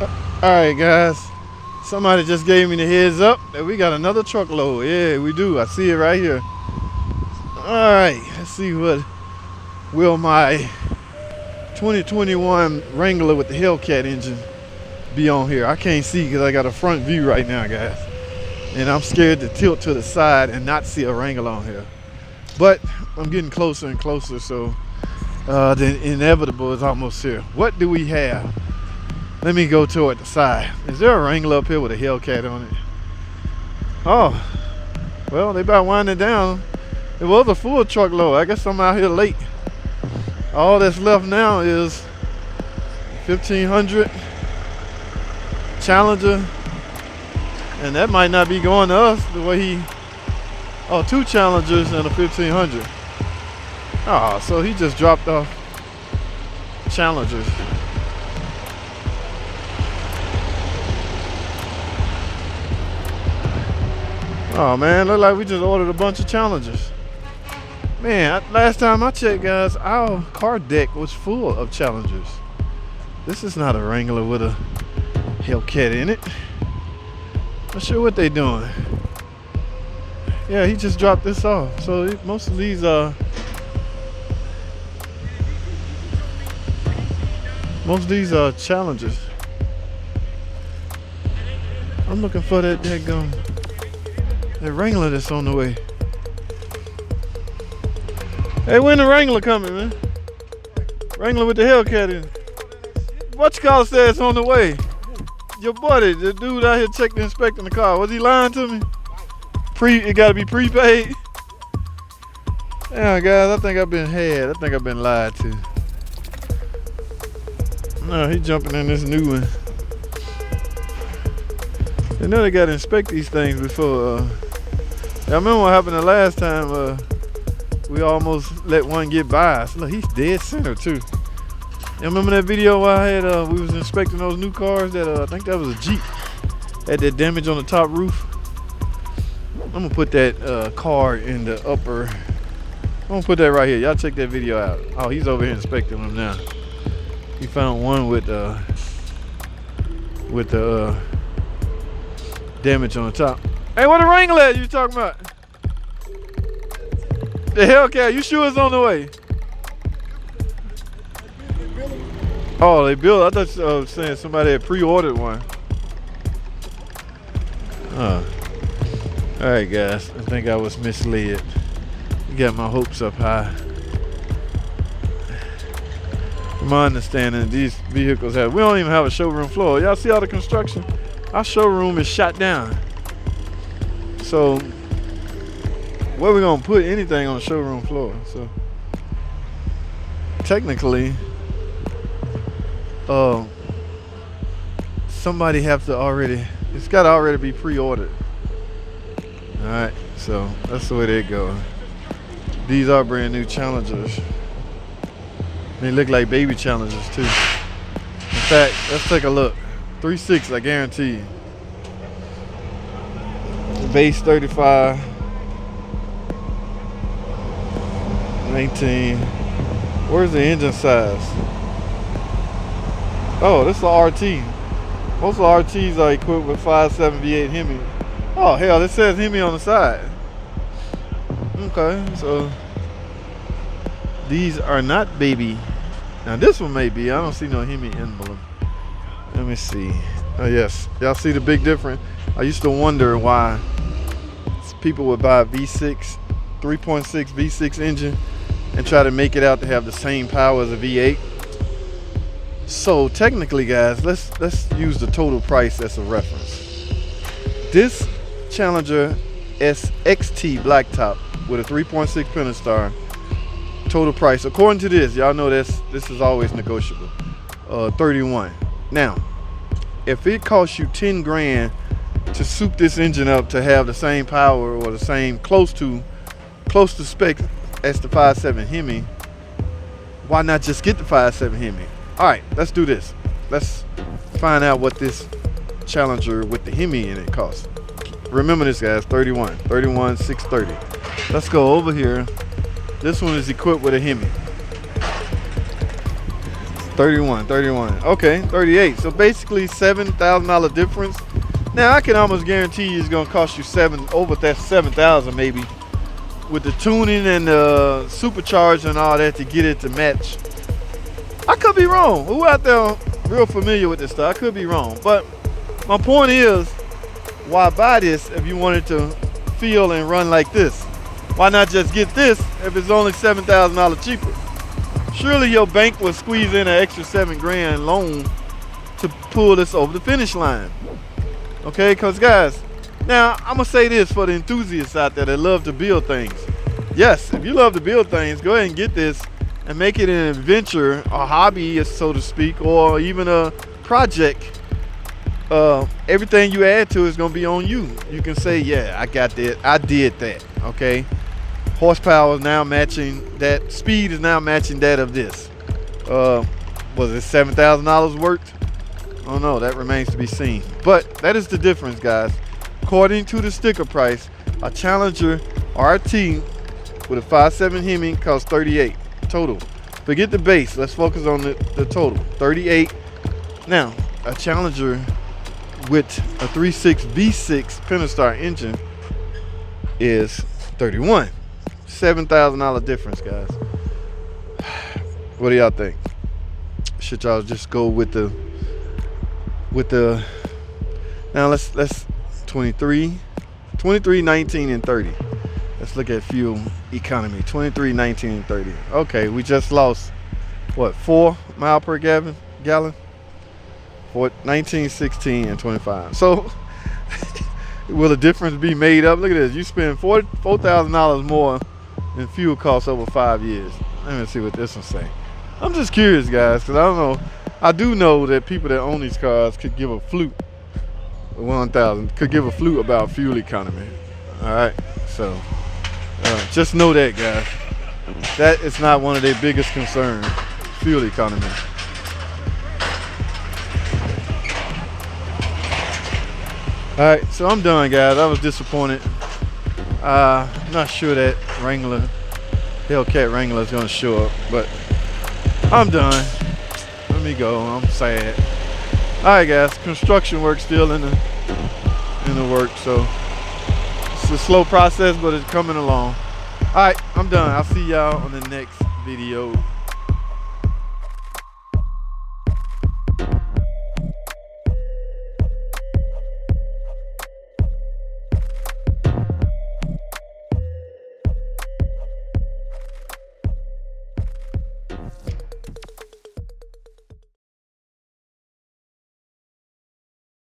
Alright guys, somebody just gave me the heads up that we got another truckload. Yeah, we do. I see it right here. Alright, let's see what will my 2021 Wrangler with the Hellcat engine be on here. I can't see because I got a front view right now, guys. And I'm scared to tilt to the side and not see a Wrangler on here. But I'm getting closer and closer, so the inevitable is almost here. What do we have? Let me go toward the side. Is there a Wrangler up here with a Hellcat on it? Oh, well, they about winding down. It was a full truckload. I guess I'm out here late. All that's left now is 1500 Challenger, and that might not be going to us the way he. Oh, 2 Challengers and a 1500. Oh, so he just dropped off Challengers. Oh man, look like we just ordered a bunch of Challengers. Man, last time I checked, guys, our car deck was full of Challengers. This is not a Wrangler with a Hellcat in it. Not sure what they doing. Yeah, he just dropped this off. So most of these Challengers. I'm looking for that Wrangler that's on the way. Hey, when the Wrangler coming, man? Wrangler with the Hellcat in. What you call said it's on the way? Your buddy, the dude out here checking inspecting the car. Was he lying to me? It gotta be prepaid. Yeah, guys, I think I've been had. I think I've been lied to. No, he jumping in this new one. You know they gotta inspect these things before. I remember what happened the last time. We almost let one get by us. Look, he's dead center too. You remember that video where I had we was inspecting those new cars that I think that was a Jeep had that damage on the top roof. I'm gonna put that car in the upper. I'm gonna put that right here. Y'all check that video out. Oh, he's over here inspecting them now. He found one with the damage on the top. Hey, what the Wrangler at you talking about? The Hellcat, you sure it's on the way? Oh, they built. I thought you were saying somebody had pre-ordered one. All right, guys. I think I was misled. Got my hopes up high. From my understanding, these vehicles we don't even have a showroom floor. Y'all see all the construction? Our showroom is shot down. So where we gonna put anything on the showroom floor? So technically, somebody have to already. It's got to already be pre-ordered. All right, so that's the way they go. These are brand new Challengers. They look like baby Challengers too. In fact, let's take a look. 3.6, I guarantee you. Base 35. 19. Where's the engine size? Oh, this is a RT. Most of the RTs are equipped with 5.7 V8 Hemi. Oh hell, it says Hemi on the side. Okay, so these are not baby. Now this one may be. I don't see no Hemi emblem. Let me see. Oh yes, y'all see the big difference? I used to wonder why people would buy a V6, 3.6 V6 engine and try to make it out to have the same power as a V8. So technically, guys, let's use the total price as a reference. This Challenger SXT blacktop with a 3.6 Pentastar, total price, according to this, y'all know this is always negotiable, 31. Now, if it costs you 10 grand to soup this engine up to have the same power or the same close to spec as the 5.7 Hemi, why not just get the 5.7 Hemi? All right, let's do this. Let's find out what this Challenger with the Hemi in it costs. Remember this, guys, 31,630. Let's go over here. This one is equipped with a Hemi. 31, 31. Okay, 38. So basically $7,000 difference. Now I can almost guarantee you it's gonna cost you over that 7,000 maybe, with the tuning and the supercharge and all that to get it to match. I could be wrong. Who out there real familiar with this stuff? I could be wrong. But my point is, why buy this if you wanted to feel and run like this? Why not just get this if it's only $7,000 cheaper? Surely your bank will squeeze in an extra $7,000 loan to pull this over the finish line. Okay, because guys, now I'm gonna say this for the enthusiasts out there that love to build things. Yes, if you love to build things, go ahead and get this and make it an adventure, a hobby, so to speak, or even a project. Everything you add to is gonna be on you. You can say, yeah, I got that, I did that. Okay, horsepower is now matching that, speed is now matching that of this. Was it $7,000 worth? I don't know, that remains to be seen. But that is the difference, guys. According to the sticker price, a Challenger RT with a 5.7 Hemi costs 38 total. Forget the base, let's focus on the total. 38. Now, a Challenger with a 3.6 V6 Pentastar engine is 31. $7,000 difference, guys. What do y'all think? Should y'all just go with the now let's 23, 19 and 30. Let's look at fuel economy. 23, 19 and 30. Okay, we just lost what, 4 miles per gallon for 19, 16 and 25. So will the difference be made up? Look at this, you spend $4,000 more in fuel costs over 5 years. Let me see what this one say. I'm just curious, guys, because I don't know. I do know that people that own these cars could give a flute, 1,000, could give a flute about fuel economy. All right, so just know that, guys. That is not one of their biggest concerns, fuel economy. All right, so I'm done, guys. I was disappointed. I'm not sure that Hellcat Wrangler is gonna show up, but I'm done. Let me go. I'm sad. All right, guys. Construction work still in the work, so it's a slow process, but it's coming along. All right, I'm done. I'll see y'all on the next video.